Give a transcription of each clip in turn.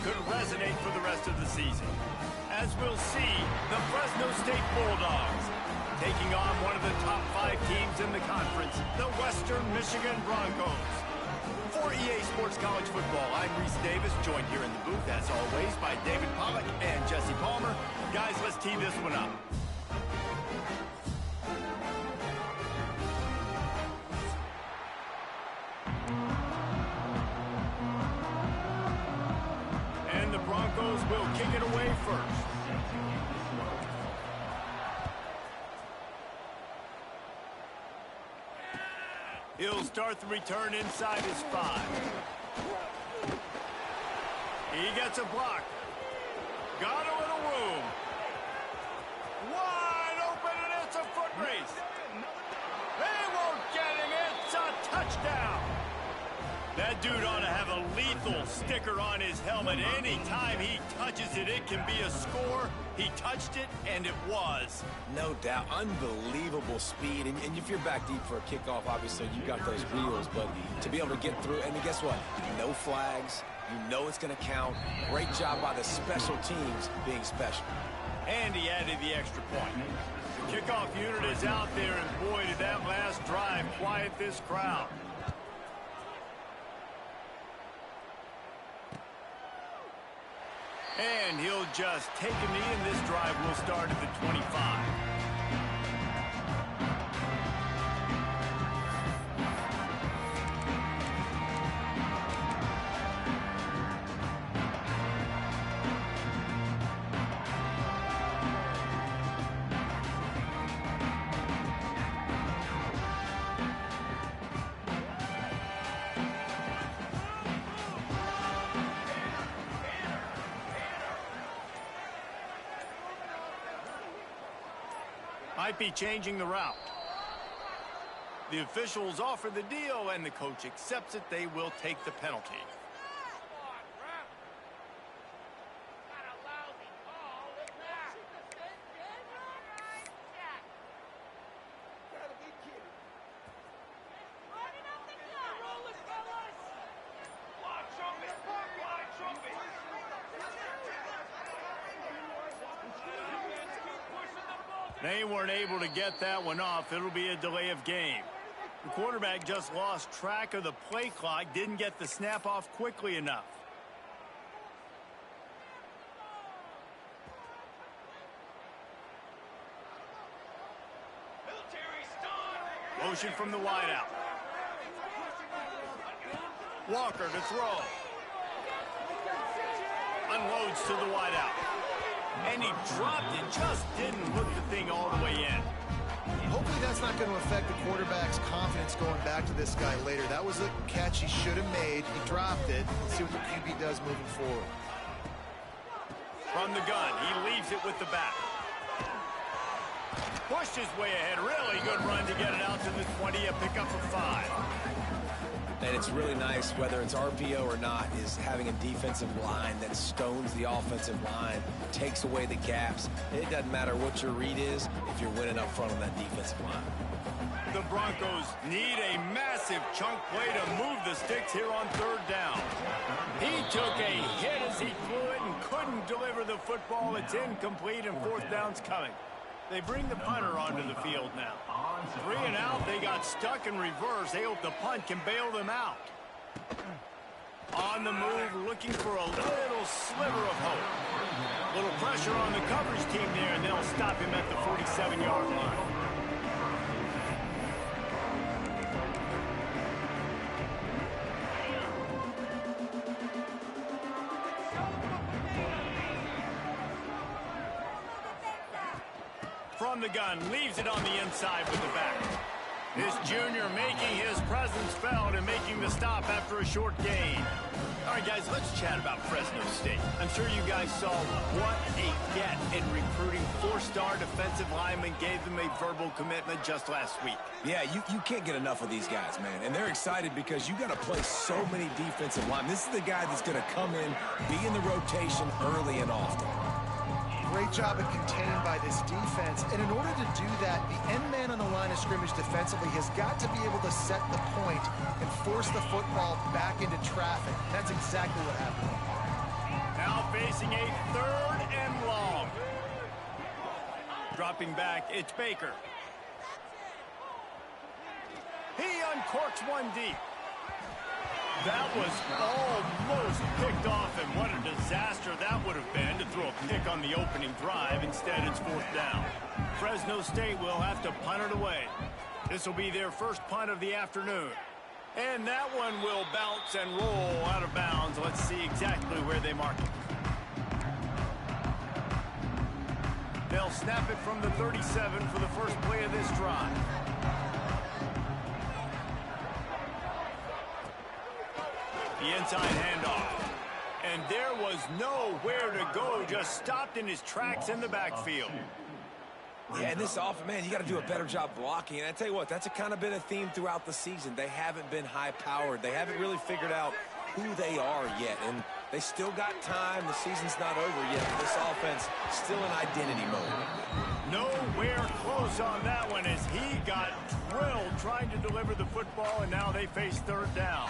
could resonate for the rest of the season. As we'll see, the Fresno State Bulldogs taking on one of the top 5 teams in the conference, the Western Michigan Broncos. For EA Sports College Football, I'm Reese Davis, joined here in the booth, as always, by David Pollack and Jesse Palmer. Guys, let's tee this one up. And the Broncos will kick it away first. He'll start the return inside his 5. He gets a block. Got a little room. Wide open, and it's a foot race. They won't get him. It's a touchdown. That dude ought to have a lethal sticker on his helmet. Anytime he touches it, it can be a score. He touched it, and it was. No doubt. Unbelievable speed. And if you're back deep for a kickoff, obviously, you got those wheels. But to be able to get through, and guess what? No flags. You know it's going to count. Great job by the special teams being special. And he added the extra point. The kickoff unit is out there, and boy, did that last drive quiet this crowd. And he'll just take a knee, and this drive will start at the 25. Might be changing the route. The officials offer the deal, and the coach accepts it. They will take the penalty. They weren't able to get that one off. It'll be a delay of game. The quarterback just lost track of the play clock, didn't get the snap off quickly enough. Motion from the wideout. Walker to throw. Unloads to the wideout. And he dropped it, just didn't hook the thing all the way in. Hopefully that's not going to affect the quarterback's confidence going back to this guy later. That was a catch he should have made. He dropped it. Let's see what the QB does moving forward. From the gun, he leaves it with the back. Pushed his way ahead. Really good run to get it out to the 20, a pickup of 5. And it's really nice, whether it's RPO or not, is having a defensive line that stones the offensive line, takes away the gaps. It doesn't matter what your read is if you're winning up front on that defensive line. The Broncos need a massive chunk play to move the sticks here on 3rd down. He took a hit as he flew it and couldn't deliver the football. It's incomplete, and 4th down's coming. They bring the punter onto the field now. 3 and out, they got stuck in reverse. They hope the punt can bail them out. On the move, looking for a little sliver of hope. Little pressure on the coverage team there, and they'll stop him at the 47-yard line. From the gun, leaves it on the inside with the back. This junior making his presence felt and making the stop after a short gain. All right, guys, let's chat about Fresno State. I'm sure you guys saw what a get in recruiting. 4-star defensive linemen, gave them a verbal commitment just last week. Yeah, you can't get enough of these guys, man. And they're excited because you got to play so many defensive linemen. This is the guy that's going to come in, be in the rotation early and often. Great job of contained by this defense. And in order to do that, the end man on the line of scrimmage defensively has got to be able to set the point and force the football back into traffic. That's exactly what happened. facing a 3rd and long. Dropping back, it's Baker. He uncorks one deep. That was almost picked off, and what a disaster that would have been to throw a pick on the opening drive. Instead, it's 4th down. Fresno State will have to punt it away. This will be their first punt of the afternoon. And that one will bounce and roll out of bounds. Let's see exactly where they mark it. They'll snap it from the 37 for the first play of this drive. The inside handoff. And there was nowhere to go, just stopped in his tracks in the backfield. Yeah, and this offense, man, you got to do a better job blocking. And I tell you what, that's kind of been a theme throughout the season. They haven't been high-powered. They haven't really figured out who they are yet. And they still got time. The season's not over yet. But this offense still in identity mode. Nowhere close on that one as he got drilled trying to deliver the football, and now they face 3rd down.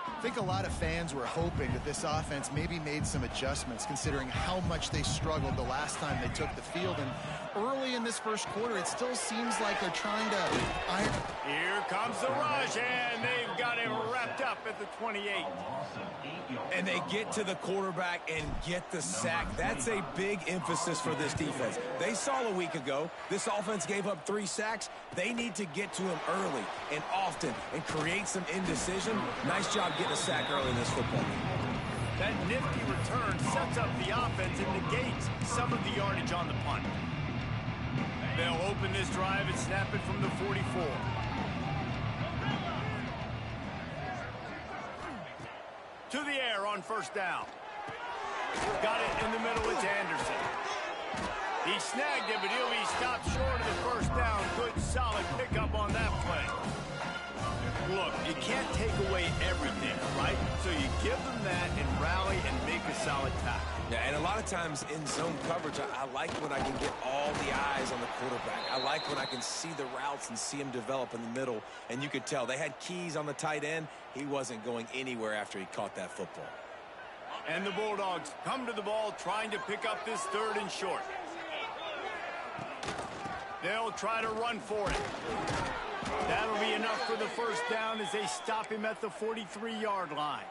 I think a lot of fans were hoping that this offense maybe made some adjustments considering how much they struggled the last time they took the field. And early in this first quarter, it still seems like they're trying to iron. Here comes the rush, and they've got him wrapped up at the 28. And they get to the quarterback and get the sack. That's a big emphasis for this defense. They saw a week ago, this offense gave up 3 sacks. They need to get to him early and often and create some indecision. Nice job getting a sack early in this football game. That nifty return sets up the offense and negates some of the yardage on the punt. They'll open this drive and snap it from the 44. To the air on 1st down. Got it in the middle, it's Anderson. He snagged it, but he'll be stopped short of the 1st down. Good, solid pickup on that play. Look, you can't take away everything, right? So you give them that and rally and make a solid tackle. Yeah, and a lot of times in zone coverage, I like when I can get all the eyes on the quarterback. I like when I can see the routes and see him develop in the middle. And you could tell they had keys on the tight end. He wasn't going anywhere after he caught that football. And the Bulldogs come to the ball trying to pick up this 3rd and short. They'll try to run for it. That'll be enough for the 1st down as they stop him at the 43-yard line.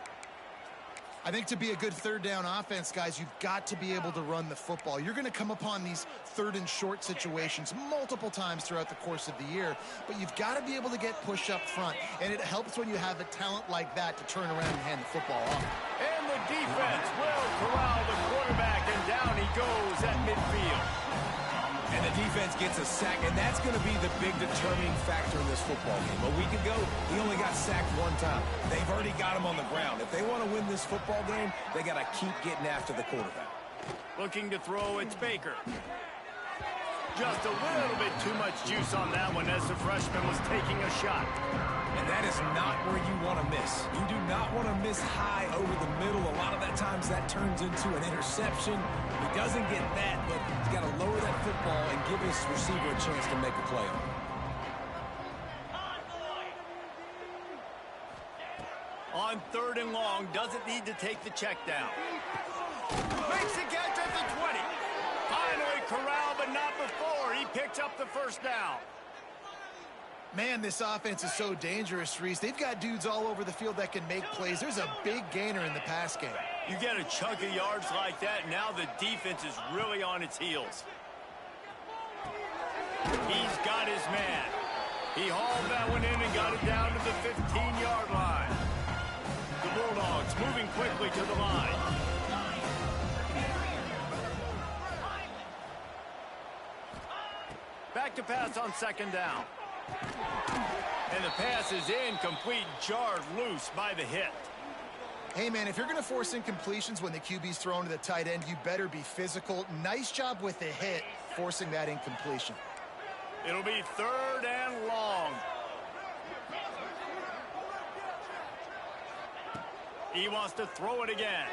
I think to be a good 3rd down offense, guys, you've got to be able to run the football. You're going to come upon these 3rd and short situations multiple times throughout the course of the year, but you've got to be able to get push up front, and it helps when you have a talent like that to turn around and hand the football off. And the defense will corral the quarterback, and down he goes at midfield. And the defense gets a sack, and that's going to be the big determining factor in this football game. A week ago, he only got sacked 1 time. They've already got him on the ground. If they want to win this football game, they got to keep getting after the quarterback. Looking to throw, it's Baker. Just a little bit too much juice on that one as the freshman was taking a shot. And that is not where you want to miss. You do not want to miss high over the middle. A lot of that times that turns into an interception. He doesn't get that, but he's got to lower that football and give his receiver a chance to make a play on it. On 3rd and long, doesn't need to take the check down. Makes the catch at the 20. Finally corralled, but not before. He picks up the 1st down. Man, this offense is so dangerous, Reese. They've got dudes all over the field that can make plays. There's a big gainer in the pass game. You get a chunk of yards like that, now the defense is really on its heels. He's got his man. He hauled that one in and got it down to the 15-yard line. The Bulldogs moving quickly to the line. Back to pass on 2nd down. And the pass is incomplete, jarred loose by the hit. Hey, man, if you're going to force incompletions when the QB's thrown to the tight end, you better be physical. Nice job with the hit, forcing that incompletion. It'll be 3rd and long. He wants to throw it again.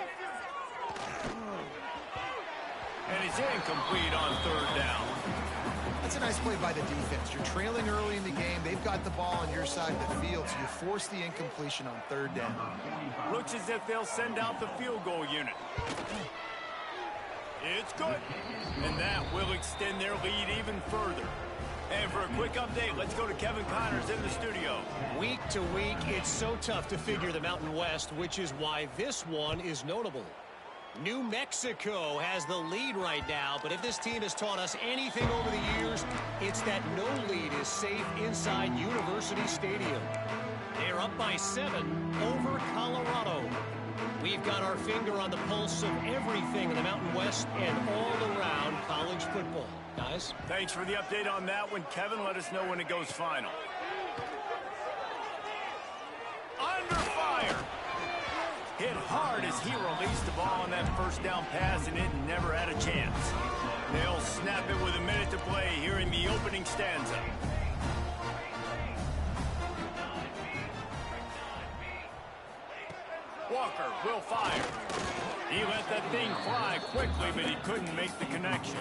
And it's incomplete on 3rd down. That's a nice play by the defense. You're trailing early in the game. They've got the ball on your side of the field, so you force the incompletion on 3rd down. Looks as if they'll send out the field goal unit. It's good. And that will extend their lead even further. And for a quick update, let's go to Kevin Connors in the studio. Week to week, it's so tough to figure the Mountain West, which is why this one is notable. New Mexico has the lead right now, but if this team has taught us anything over the years, it's that no lead is safe inside University Stadium. They're up by 7 over Colorado. We've got our finger on the pulse of everything in the Mountain West and all around college football. Guys? Thanks for the update on that one, Kevin. Let us know when it goes final. Under fire. Hit hard as he released the ball on that first down pass, and it never had a chance. They'll snap it with a minute to play here in the opening stanza. Walker will fire. He let that thing fly quickly, but he couldn't make the connection.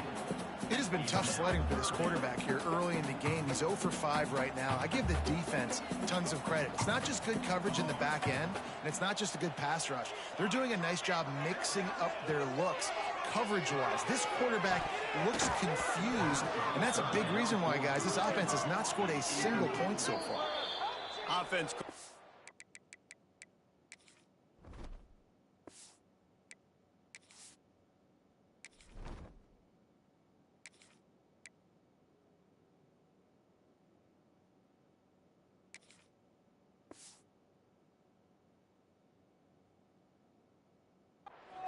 It has been tough sledding for this quarterback here early in the game. He's 0 for 5 right now. I give the defense tons of credit. It's not just good coverage in the back end, and it's not just a good pass rush. They're doing a nice job mixing up their looks coverage-wise. This quarterback looks confused, and that's a big reason why, guys, this offense has not scored a single point so far. Offense.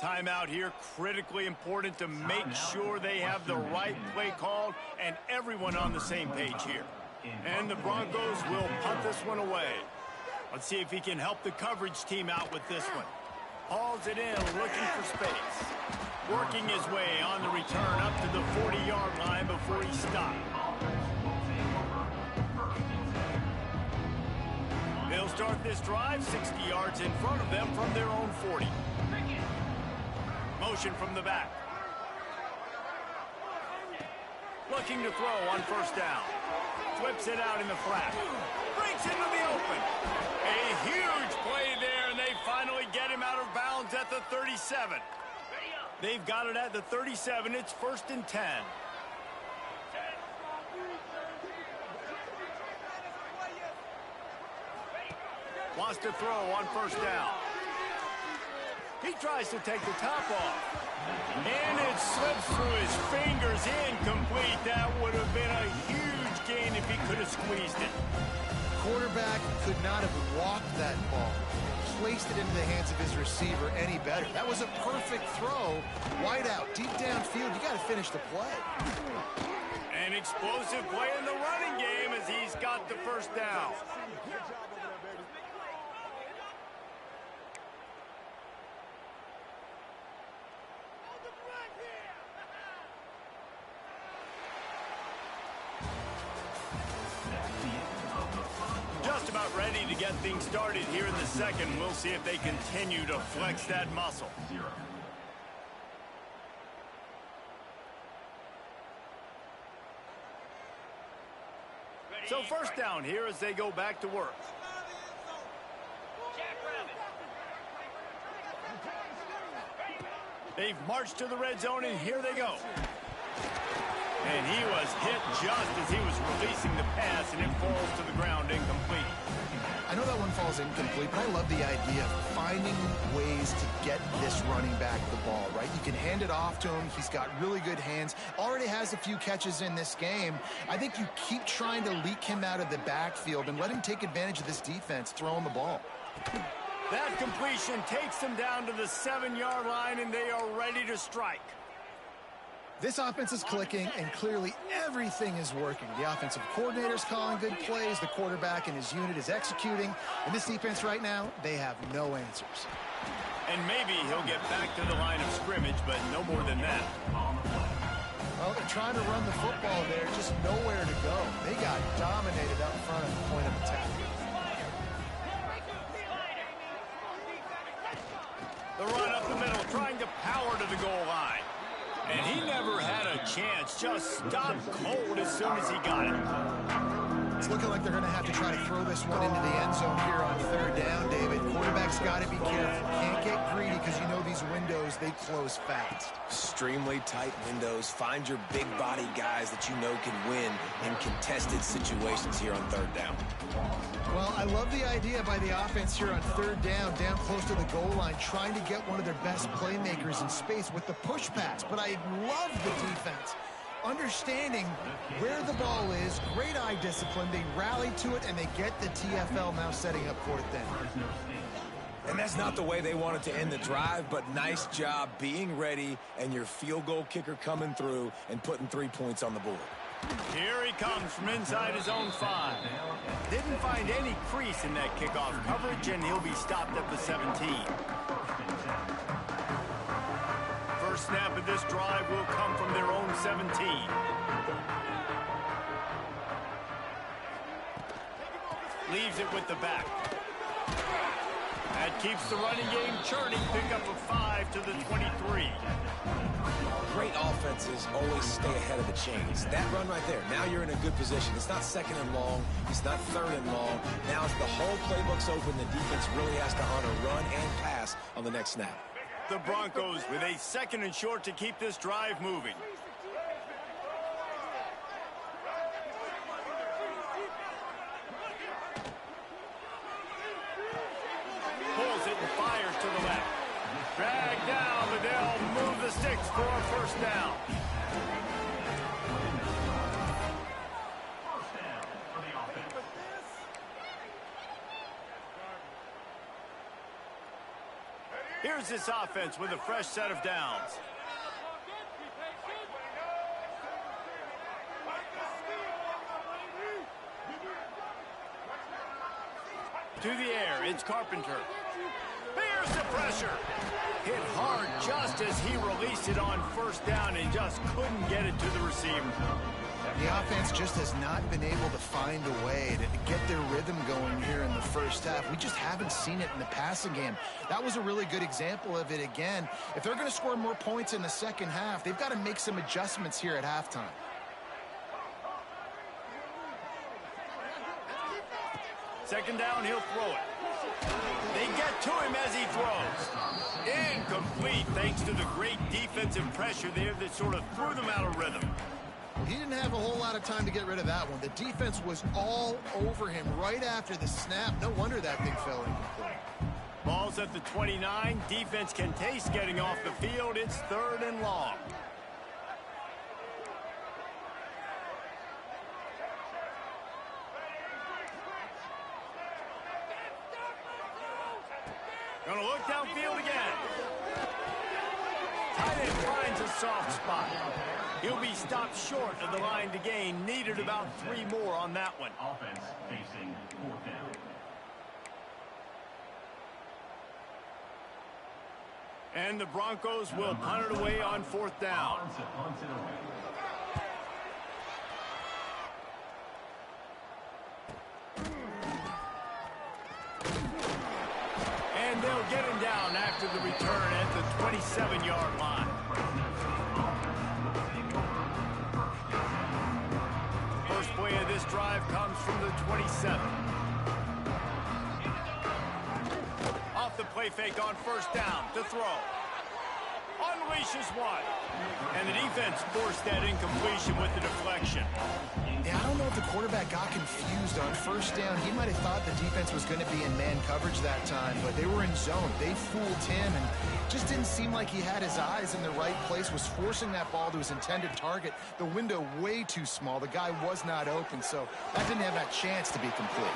Timeout here, critically important to make sure they have the right play called and everyone on the same page here. And the Broncos will punt this one away. Let's see if he can help the coverage team out with this one. Hauls it in, looking for space. Working his way on the return up to the 40-yard line before he stopped. They'll start this drive 60 yards in front of them from their own 40. Motion from the back. Looking to throw on first down. Flips it out in the flat. Breaks into the open. A huge play there, and they finally get him out of bounds at the 37. They've got it at the 37. It's 1st and 10. Wants to throw on first down. He tries to take the top off. And it slips through his fingers, incomplete. That would have been a huge gain if he could have squeezed it. Quarterback could not have walked that ball, placed it into the hands of his receiver any better. That was a perfect throw. Wide out, deep downfield. You got to finish the play. An explosive play in the running game as he's got the first down. Just about ready to get things started here in the second. We'll see if they continue to flex that muscle. So first down here as they go back to work. They've marched to the red zone, and here they go. And he was hit just as he was releasing the pass, and it falls to the ground incomplete. I know that one falls incomplete, but I love the idea of finding ways to get this running back the ball, right? You can hand it off to him. He's got really good hands. Already has a few catches in this game. I think you keep trying to leak him out of the backfield and let him take advantage of this defense throwing the ball. That completion takes them down to the 7-yard line, and they are ready to strike. This offense is clicking, and clearly everything is working. The offensive coordinator's calling good plays. The quarterback and his unit is executing. And this defense right now, they have no answers. And maybe he'll get back to the line of scrimmage, but no more than that. Well, they're trying to run the football there, just nowhere to go. They got dominated up front at the point of attack. The run up the middle, trying to power to the goal line. And he never had a chance, just stopped cold as soon as he got it. It's looking like they're going to have to try to throw this one into the end zone here on third down, David. Quarterback's got to be careful. Can't get greedy because you know these windows, they close fast. Extremely tight windows. Find your big body guys that you know can win in contested situations here on third down. Well, I love the idea by the offense here on third down close to the goal line, trying to get one of their best playmakers in space with the push pass. But I love the defense. Understanding where the ball is, great eye discipline, they rally to it, and they get the TFL now setting up fourth down. And that's not the way they wanted to end the drive, but nice job being ready and your field goal kicker coming through and putting 3 points on the board. Here he comes from inside his own 5. Didn't find any crease in that kickoff coverage, and he'll be stopped at the 17. First snap of this drive will come from their own 17. Leaves it with the back. That keeps the running game churning. Pick up a 5 to the 23. Great offenses always stay ahead of the chains. That run right there, now you're in a good position. It's not second and long. It's not third and long. Now as the whole playbook's open, the defense really has to honor run and pass on the next snap. The Broncos with a 2nd and short to keep this drive moving. Pulls it and fires to the left. Drag down, but they'll move the sticks for a first down. Here's this offense with a fresh set of downs. To the air, it's Carpenter. Here's the pressure. Hit hard just as he released it on first down and just couldn't get it to the receiver. The offense just has not been able to find a way to get their rhythm going here in the first half. We just haven't seen it in the passing game. That was a really good example of it again. If they're going to score more points in the second half, they've got to make some adjustments here at halftime. Second down, he'll throw it. They get to him as he throws. Incomplete thanks to the great defensive pressure there that sort of threw them out of rhythm. He didn't have a whole lot of time to get rid of that one. The defense was all over him right after the snap. No wonder that thing fell incomplete. Ball's at the 29. Defense can taste getting off the field. It's 3rd and long. Gonna look downfield again. Tight end finds a soft spot. He'll be stopped short of the line to gain. Needed about 3 more on that one. Offense facing 4th down. And the Broncos will punt it away on 4th down. And they'll get him down after the return at the 27-yard line. First play of this drive comes from the 27. Off the play fake on first down to throw. Unleashes one. And the defense forced that incompletion with the deflection. Yeah, I don't know if the quarterback got confused on first down. He might have thought the defense was going to be in man coverage that time, but they were in zone. They fooled him and just didn't seem like he had his eyes in the right place, was forcing that ball to his intended target. The window way too small. The guy was not open, so that didn't have that chance to be complete.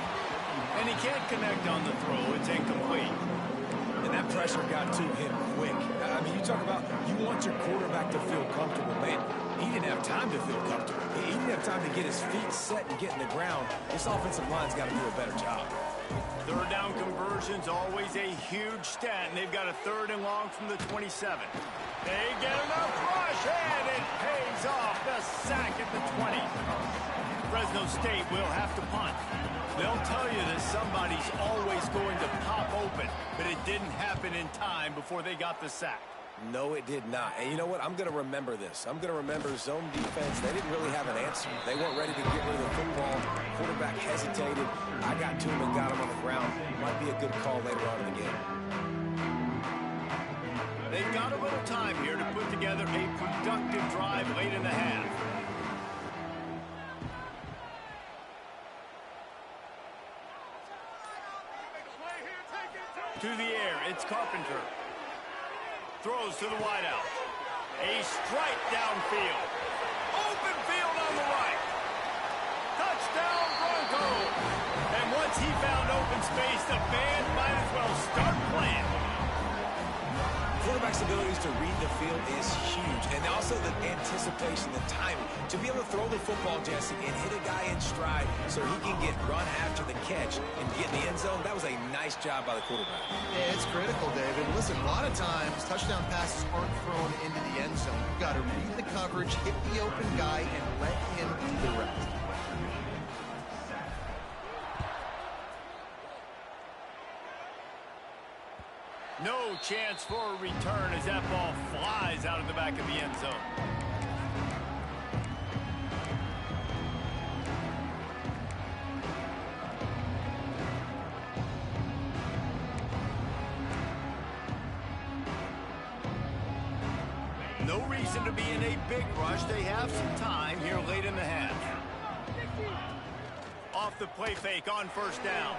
And he can't connect on the throw. It's incomplete. And that pressure got to him quick. I mean, you talk about you want your quarterback to feel comfortable, man. He didn't have time to feel comfortable. He didn't have time to get his feet set and get in the ground. This offensive line's got to do a better job. Third down conversion's always a huge stat, and they've got a 3rd and long from the 27. They get enough rush, and it pays off. The sack at the 20. Fresno State will have to punt. They'll tell you that somebody's always going to pop open, but it didn't happen in time before they got the sack. No, it did not. And you know what? I'm going to remember this. I'm going to remember zone defense. They didn't really have an answer. They weren't ready to get rid of the football. Quarterback hesitated. I got to him and got him on the ground. Might be a good call later on in the game. They've got a little time here to put together a productive drive late in the half. To the air, it's Carpenter. Throws to the wideout. A strike downfield. Open field on the right. Touchdown Broncos. And once he found open space, the band might as well start playing. Quarterback's abilities to read the field is huge. And also the anticipation, the timing. To be able to throw the football, Jesse, and hit a guy in stride so he can get run after the catch and get in the end zone, that was a nice job by the quarterback. Yeah, it's critical, David. Listen, a lot of times, touchdown passes aren't thrown into the end zone. You've got to read the coverage, hit the open guy, and let him do the rest. No chance for a return as that ball flies out of the back of the end zone. No reason to be in a big rush. They have some time here late in the half. Off the play fake on first down.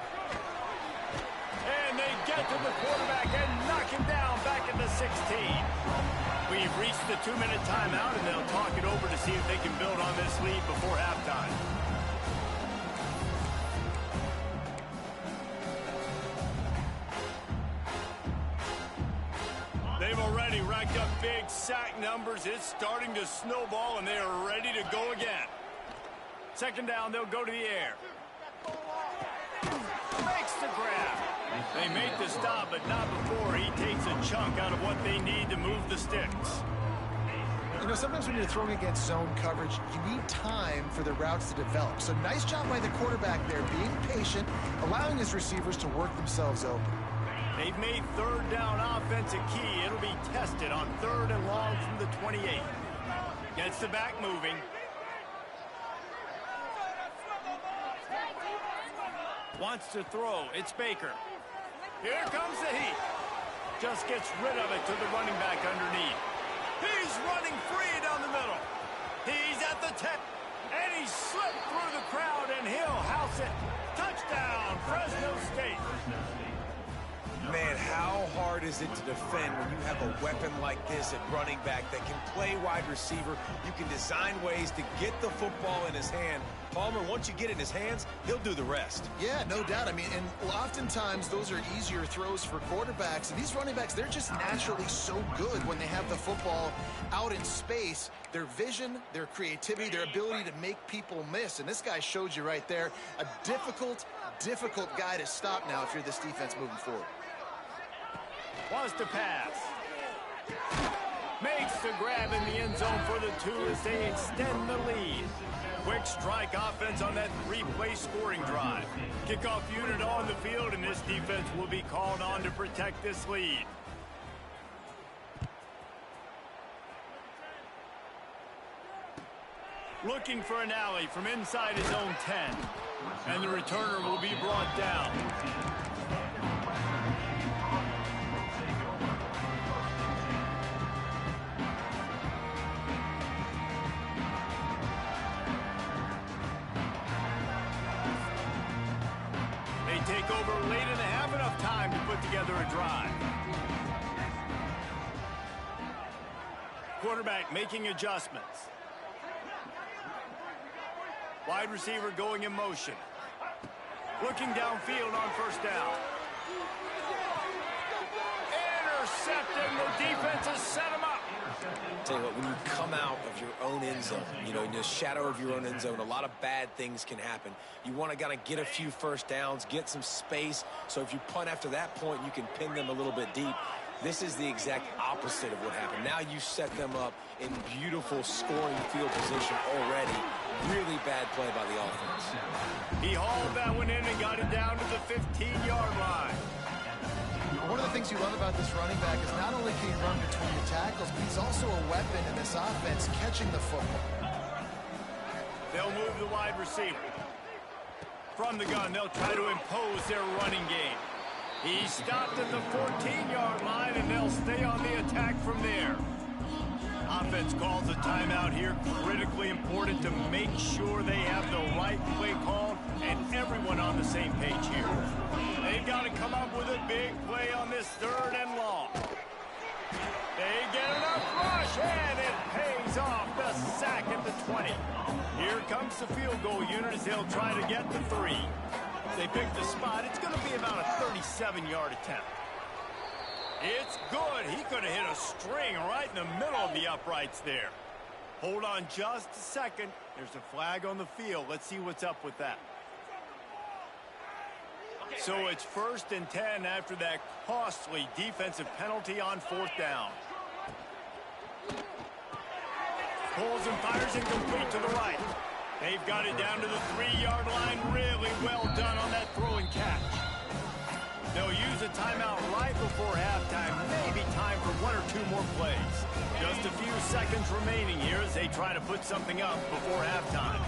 And they get to the quarterback and knock him down back at the 16. We've reached the 2-minute timeout, and they'll talk it over to see if they can build on this lead before halftime. They've already racked up big sack numbers. It's starting to snowball, and they are ready to go again. Second down, they'll go to the air. Makes the grab. They make the stop, but not before he takes a chunk out of what they need to move the sticks. You know, sometimes when you're throwing against zone coverage, you need time for the routes to develop. So nice job by the quarterback there, being patient, allowing his receivers to work themselves open. They've made third down offense a key. It'll be tested on 3rd and long from the 28. Gets the back moving. Wants to throw. It's Baker. Here comes the heat. Just gets rid of it to the running back underneath. He's running free down the middle. He's at the 10. And he slipped through the crowd, and he'll house it. Touchdown, Fresno State. Man, how hard is it to defend when you have a weapon like this at running back that can play wide receiver? You can design ways to get the football in his hand. Palmer, once you get it in his hands, he'll do the rest. Yeah, no doubt. I mean, and oftentimes those are easier throws for quarterbacks. And these running backs, they're just naturally so good when they have the football out in space. Their vision, their creativity, their ability to make people miss. And this guy showed you right there, a difficult guy to stop now if you're this defense moving forward. Wants to pass. Makes the grab in the end zone for the 2 as they extend the lead. Quick strike offense on that 3-play scoring drive. Kickoff unit on the field, and this defense will be called on to protect this lead. Looking for an alley from inside his own 10. And the returner will be brought down. Take over late in the half, enough time to put together a drive. Quarterback making adjustments. Wide receiver going in motion. Looking downfield on first down. Intercepted, the defense has set him up. Tell you what, when you come out of your own end zone, you know, in the shadow of your own end zone, a lot of bad things can happen. You want to kind of get a few first downs, get some space, so if you punt after that point, you can pin them a little bit deep. This is the exact opposite of what happened. Now you set them up in beautiful scoring field position already. Really bad play by the offense. He hauled that one in and got it down to the 15-yard line. One of the things you love about this running back is not only can he run between the tackles, but he's also a weapon in this offense catching the football. They'll move the wide receiver. From the gun, they'll try to impose their running game. He stopped at the 14-yard line, and they'll stay on the attack from there. Offense calls a timeout here. Critically important to make sure they have the right play called and everyone on the same page here. They've got to come up with a big play on this 3rd and long. They get enough rush, and it pays off. The sack at the 20. Here comes the field goal unit as they'll try to get the 3. They pick the spot. It's going to be about a 37-yard attempt. It's good. He could have hit a string right in the middle of the uprights there. Hold on just a second. There's a flag on the field. Let's see what's up with that. So it's 1st and 10 after that costly defensive penalty on 4th down. Pulls and fires incomplete to the right. They've got it down to the 3-yard line. Really well done on that throw and catch. They'll use a timeout right before halftime. Maybe time for 1 or 2 more plays. Just a few seconds remaining here as they try to put something up before halftime.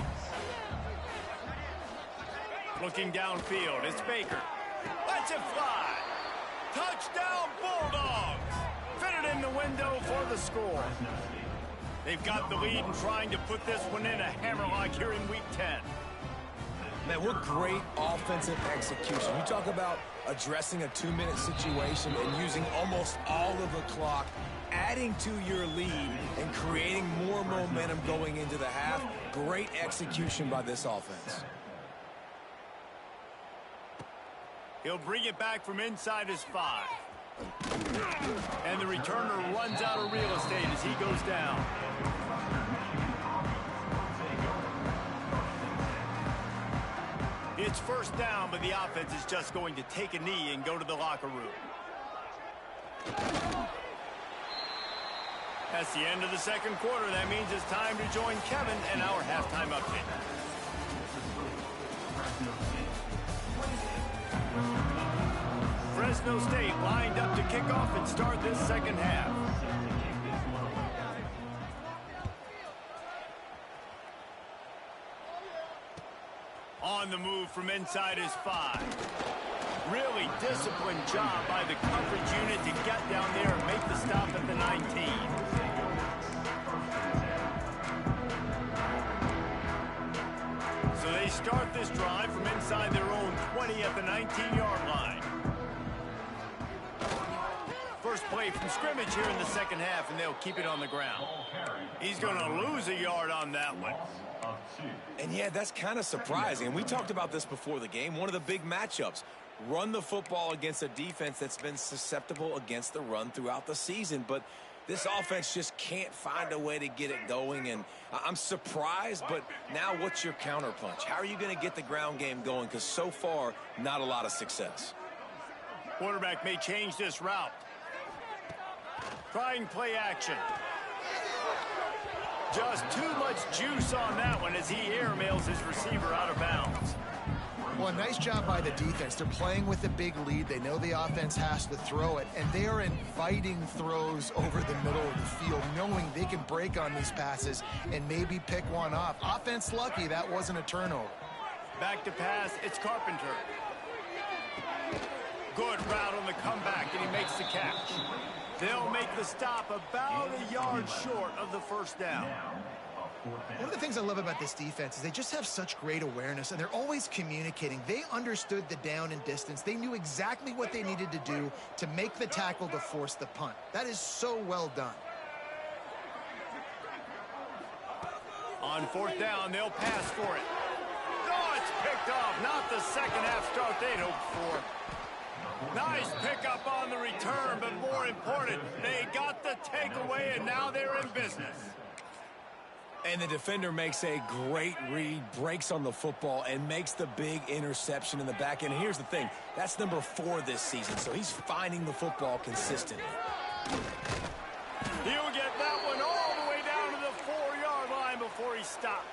Looking downfield, it's Baker. Lets it fly. Touchdown Bulldogs. Fitted in the window for the score. They've got the lead and trying to put this one in a hammerlock here in Week 10. Man, what great offensive execution. You talk about addressing a 2-minute situation and using almost all of the clock, adding to your lead and creating more momentum going into the half. Great execution by this offense. He'll bring it back from inside his 5. And the returner runs out of real estate as he goes down. It's 1st down, but the offense is just going to take a knee and go to the locker room. That's the end of the 2nd quarter. That means it's time to join Kevin and our halftime update. Fresno State lined up to kick off and start this 2nd half. On the move from inside his 5. Really disciplined job by the coverage unit to get down there and make the stop at the 19. So they start this drive from inside their own 20 at the 19-yard line. First play from scrimmage here in the 2nd half, and they'll keep it on the ground. He's going to lose a yard on that one. And yeah, that's kind of surprising. And we talked about this before the game. One of the big matchups. Run the football against a defense that's been susceptible against the run throughout the season. But this offense just can't find a way to get it going. And I'm surprised, but now what's your counterpunch? How are you going to get the ground game going? Because so far, not a lot of success. Quarterback may change this route. Trying play action. Just too much juice on that one as he airmails his receiver out of bounds. Well, nice job by the defense. They're playing with a big lead. They know the offense has to throw it, and they are inviting throws over the middle of the field, knowing they can break on these passes and maybe pick one off. Offense lucky that wasn't a turnover. Back to pass, it's Carpenter. Good route on the comeback, and he makes the catch. They'll make the stop about a yard short of the 1st down. One of the things I love about this defense is they just have such great awareness, and they're always communicating. They understood the down and distance. They knew exactly what they needed to do to make the tackle to force the punt. That is so well done. On 4th down, they'll pass for it. Oh, it's picked off. Not the 2nd half start they'd hoped for. Nice pickup on the return, but more important, they got the takeaway, and now they're in business. And the defender makes a great read, breaks on the football, and makes the big interception in the back end. Here's the thing. That's number 4 this season, so he's finding the football consistently. He'll get that one all the way down to the 4-yard line before he stopped.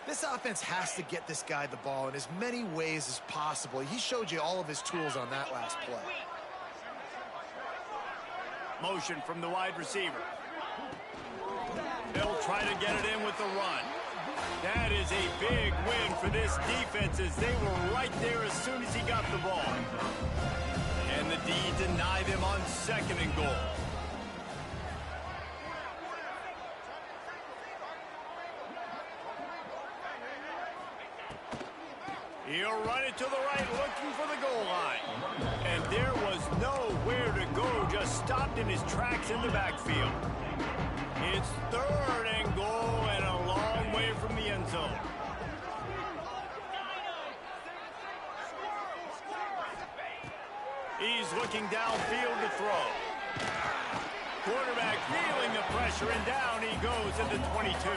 This offense has to get this guy the ball in as many ways as possible. He showed you all of his tools on that last play. Motion from the wide receiver. They'll try to get it in with the run. That is a big win for this defense as they were right there as soon as he got the ball. And the D deny them on 2nd and goal. He'll run it to the right, looking for the goal line. And there was nowhere to go, just stopped in his tracks in the backfield. It's 3rd and goal and a long way from the end zone. He's looking downfield to throw. Quarterback feeling the pressure, and down he goes at the 22.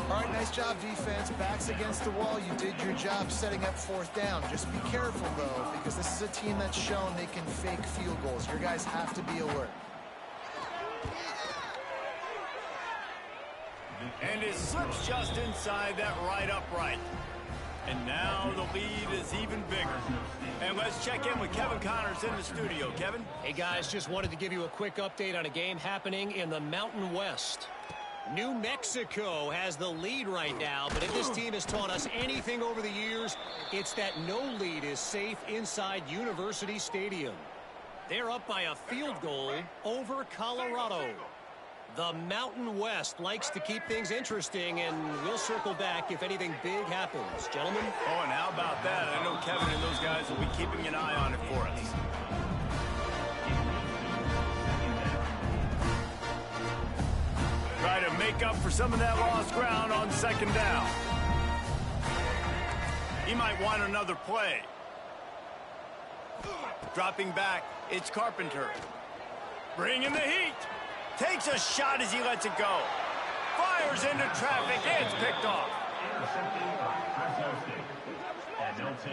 All right, nice job, defense. Backs against the wall. You did your job setting up 4th down. Just be careful, though, because this is a team that's shown they can fake field goals. Your guys have to be alert. And it slips just inside that right upright. And now the lead is even bigger. And let's check in with Kevin Connors in the studio. Kevin? Hey, guys, just wanted to give you a quick update on a game happening in the Mountain West. New Mexico has the lead right now, but if this team has taught us anything over the years, it's that no lead is safe inside University Stadium. They're up by a field goal over Colorado. The Mountain West likes to keep things interesting, and we'll circle back if anything big happens. Gentlemen? Oh, and how about that? I know Kevin and those guys will be keeping an eye on it for us. Try to make up for some of that lost ground on 2nd down. He might want another play. Dropping back, it's Carpenter. Bringing the heat. Takes a shot as he lets it go. Fires into traffic. It's picked off.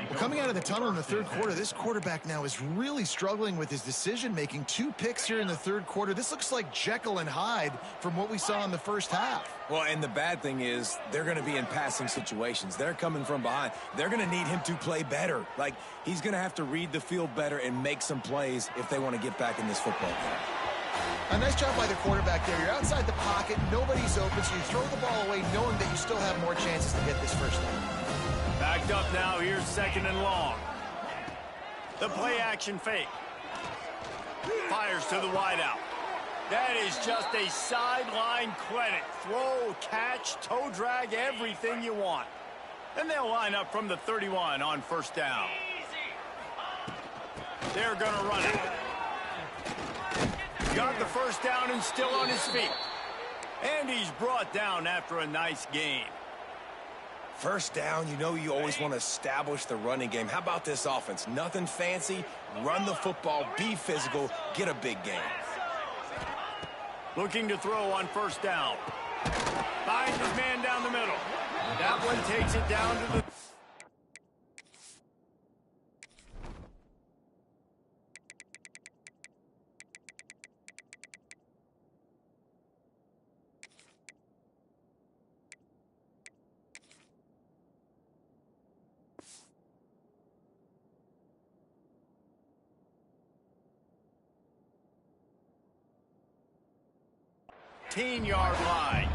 Well, coming out of the tunnel in the 3rd quarter, this quarterback now is really struggling with his decision-making. 2 picks here in the 3rd quarter. This looks like Jekyll and Hyde from what we saw in the 1st half. Well, and the bad thing is they're going to be in passing situations. They're coming from behind. They're going to need him to play better. Like, he's going to have to read the field better and make some plays if they want to get back in this football game. A nice job by the quarterback there. You're outside the pocket, nobody's open, so you throw the ball away knowing that you still have more chances to get this 1st down. Backed up now, here's 2nd and long. The play action fake. Fires to the wideout. That is just a sideline clinic. Throw, catch, toe drag, everything you want. And they'll line up from the 31 on 1st down. They're going to run it. Got the 1st down and still on his feet. And he's brought down after a nice gain. 1st down, you know you always want to establish the running game. How about this offense? Nothing fancy. Run the football, be physical, get a big gain. Looking to throw on 1st down. Finds his man down the middle. That one takes it down to the... yard line.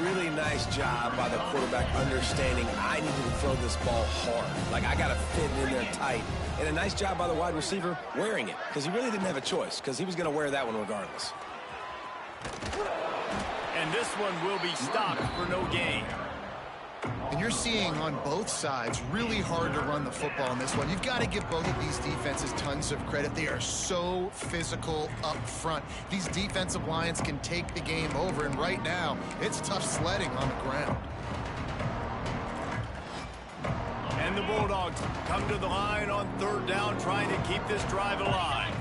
Really nice job by the quarterback understanding I need to throw this ball hard. Like, I got to fit it in there tight. And a nice job by the wide receiver wearing it, because he really didn't have a choice, because he was going to wear that one regardless. And this one will be stopped for no gain. And you're seeing on both sides really hard to run the football in this one. You've got to give both of these defenses tons of credit. They are so physical up front. These defensive lines can take the game over, and right now it's tough sledding on the ground. And the Bulldogs come to the line on 3rd down, trying to keep this drive alive.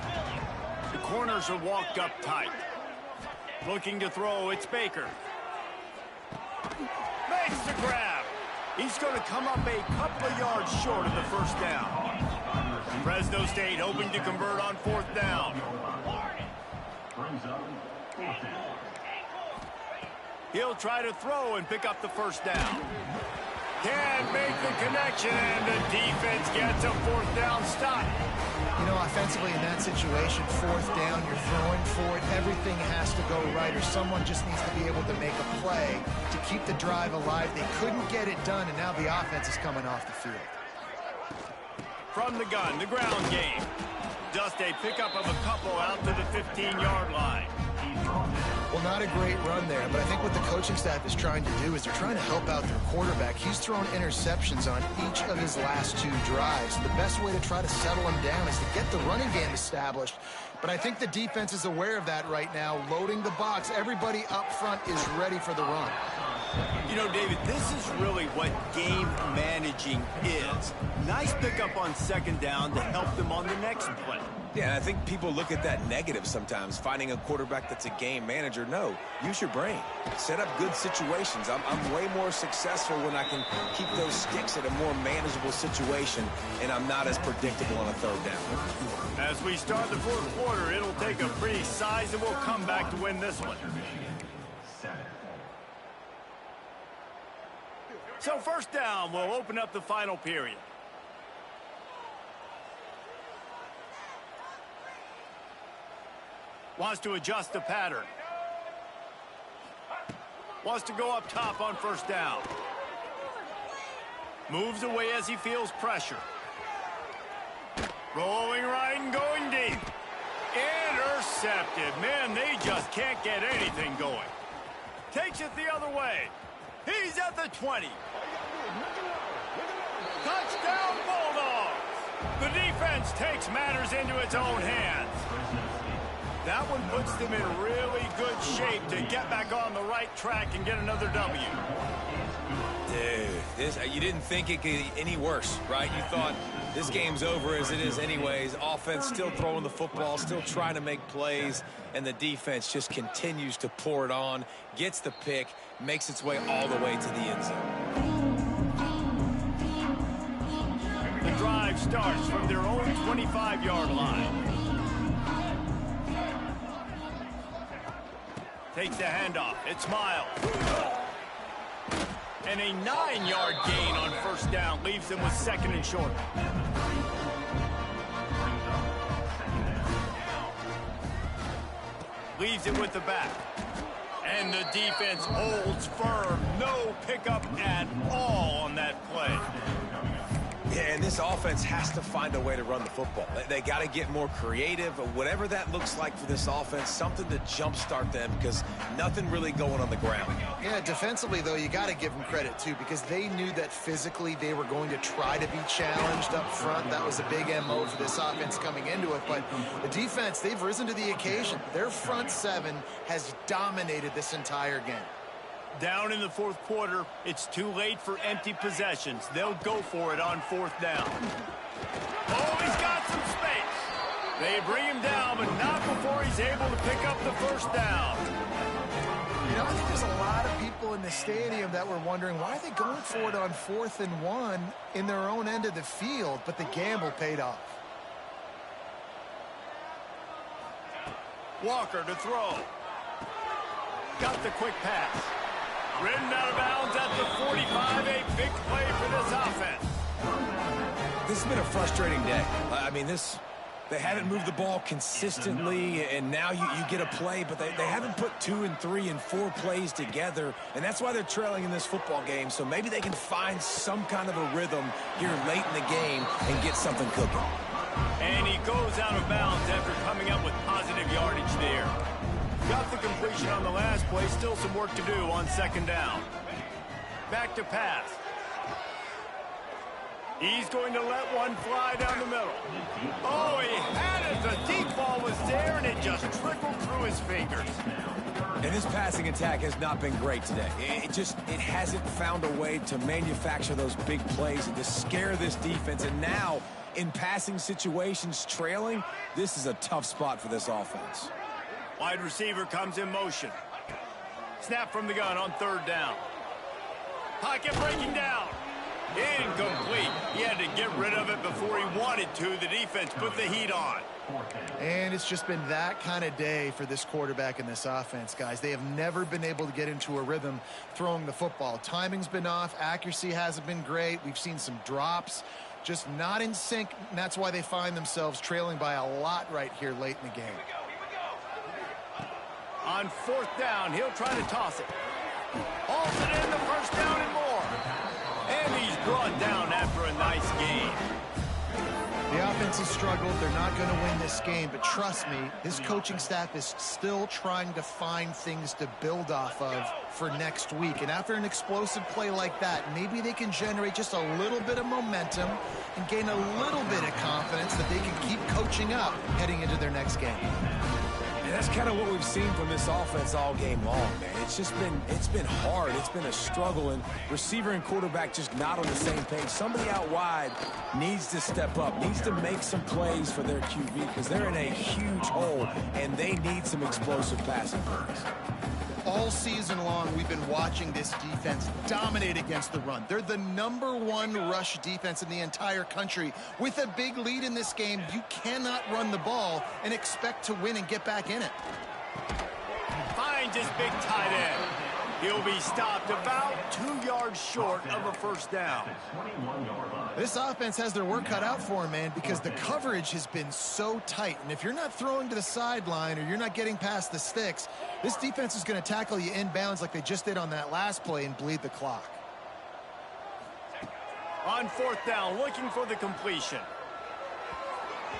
The corners are walked up tight. Looking to throw, it's Baker. Makes the grab. He's going to come up a couple of yards short of the 1st down. Fresno State hoping to convert on 4th down. He'll try to throw and pick up the 1st down. Can't make the connection, and the defense gets a 4th down stop. You know, offensively in that situation, fourth down, you're throwing for it. Everything has to go right, or someone just needs to be able to make a play to keep the drive alive. They couldn't get it done, and now the offense is coming off the field. From the gun, the ground game. Just a pickup of a couple out to the 15-yard line. Well, not a great run there, but I think what the coaching staff is trying to do is they're trying to help out their quarterback. He's thrown interceptions on each of his last 2 drives. The best way to try to settle him down is to get the running game established. But I think the defense is aware of that right now, loading the box. Everybody up front is ready for the run. You know, David, this is really what game managing is. Nice pickup on second down to help them on the next play. Yeah, I think people look at that negative sometimes, finding a quarterback that's a game manager. No, use your brain. Set up good situations. I'm way more successful when I can keep those sticks at a more manageable situation, and I'm not as predictable on a third down. As we start the fourth quarter, it'll take a pretty sizable comeback to win this one. So first down, we'll open up the final period. Wants to adjust the pattern. Wants to go up top on first down. Moves away as he feels pressure. Rolling right and going deep. Intercepted. Man, they just can't get anything going. Takes it the other way. He's at the 20. Touchdown Bulldogs! The defense takes matters into its own hands. That one puts them in really good shape to get back on the right track and get another W. Dude, you didn't think it could get any worse, right? You thought this game's over as it is anyways. Offense still throwing the football, still trying to make plays, and the defense just continues to pour it on, gets the pick, makes its way all the way to the end zone. The drive starts from their own 25-yard line. Takes the handoff. It's Miles. And a 9-yard gain on first down leaves them with second and short. Leaves it with the back. And the defense holds firm. No pickup at all on that play. Yeah, and this offense has to find a way to run the football. They got to get more creative, whatever that looks like for this offense, something to jumpstart them because nothing really going on the ground. Yeah, defensively, though, you got to give them credit, too, because they knew that physically they were going to try to be challenged up front. That was a big MO for this offense coming into it. But the defense, they've risen to the occasion. Their front seven has dominated this entire game. Down in the fourth quarter, it's too late for empty possessions. They'll go for it on fourth down. Oh, he's got some space. They bring him down, but not before he's able to pick up the first down. You know, I think there's a lot of people in the stadium that were wondering, why are they going for it on 4th and 1 in their own end of the field? But the gamble paid off. Walker to throw. Got the quick pass. Ridden out of bounds at the 45, a big play for this offense. This has been a frustrating day. I mean, they haven't moved the ball consistently, and now you get a play, but they haven't put 2 and 3 and 4 plays together, and that's why they're trailing in this football game. So maybe they can find some kind of a rhythm here late in the game and get something cooking. And he goes out of bounds after coming up with positive yardage there. Got the completion on the last play. Still some work to do on second down. Back to pass. He's going to let one fly down the middle. Oh, he had it. The deep ball was there, and it just trickled through his fingers. And this passing attack has not been great today. It hasn't found a way to manufacture those big plays and to scare this defense. And now, in passing situations, trailing, this is a tough spot for this offense. Wide receiver comes in motion. Snap from the gun on third down. Pocket breaking down. Incomplete. He had to get rid of it before he wanted to. The defense put the heat on. And it's just been that kind of day for this quarterback and this offense, guys. They have never been able to get into a rhythm throwing the football. Timing's been off. Accuracy hasn't been great. We've seen some drops. Just not in sync, and that's why they find themselves trailing by a lot right here late in the game. On 4th down, he'll try to toss it. Hauls it in the first down and more. And he's brought down after a nice game. The offense has struggled. They're not going to win this game, but trust me, this coaching staff is still trying to find things to build off of for next week. And after an explosive play like that, maybe they can generate just a little bit of momentum and gain a little bit of confidence that they can keep coaching up heading into their next game. And that's kind of what we've seen from this offense all game long, man. It's been hard. It's been a struggle, and receiver and quarterback just not on the same page. Somebody out wide needs to step up, needs to make some plays for their QB because they're in a huge hole, and they need some explosive passing plays. All season long, we've been watching this defense dominate against the run. They're the #1 rush defense in the entire country. With a big lead in this game, you cannot run the ball and expect to win and get back in it. Finds his big tight end. He'll be stopped about 2 yards short of a first down. This offense has their work cut out for them, man, because the coverage has been so tight. And if you're not throwing to the sideline or you're not getting past the sticks, this defense is going to tackle you inbounds like they just did on that last play and bleed the clock. On 4th down, looking for the completion.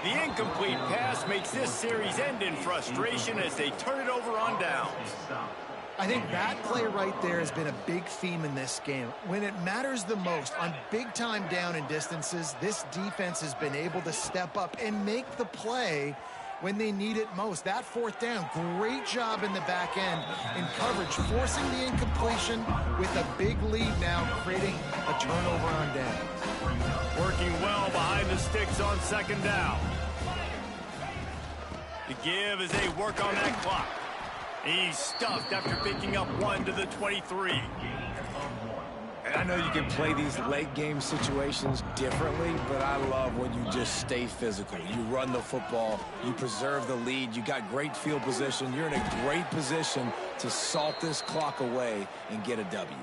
The incomplete pass makes this series end in frustration as they turn it over on downs. I think that play right there has been a big theme in this game. When it matters the most, on big-time down and distances, this defense has been able to step up and make the play when they need it most. That 4th down, great job in the back end in coverage, forcing the incompletion with a big lead now, creating a turnover on downs. Working well behind the sticks on 2nd down. The give as they work on that clock. He's stuffed after picking up 1 to the 23. And I know you can play these late game situations differently, but I love when you just stay physical. You run the football, you preserve the lead, you got great field position, you're in a great position to salt this clock away and get a W.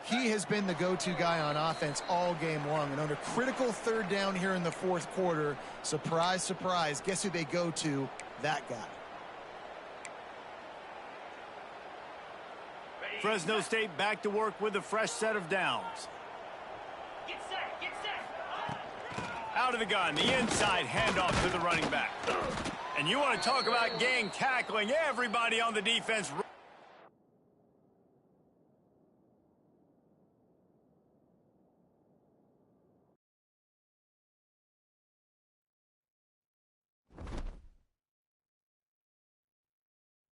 He has been the go-to guy on offense all game long, and under critical 3rd down here in the 4th quarter, surprise, surprise, guess who they go to? That guy. Fresno State back to work with a fresh set of downs. Get set. Out of the gun, the inside handoff to the running back. And you want to talk about gang tackling, everybody on the defense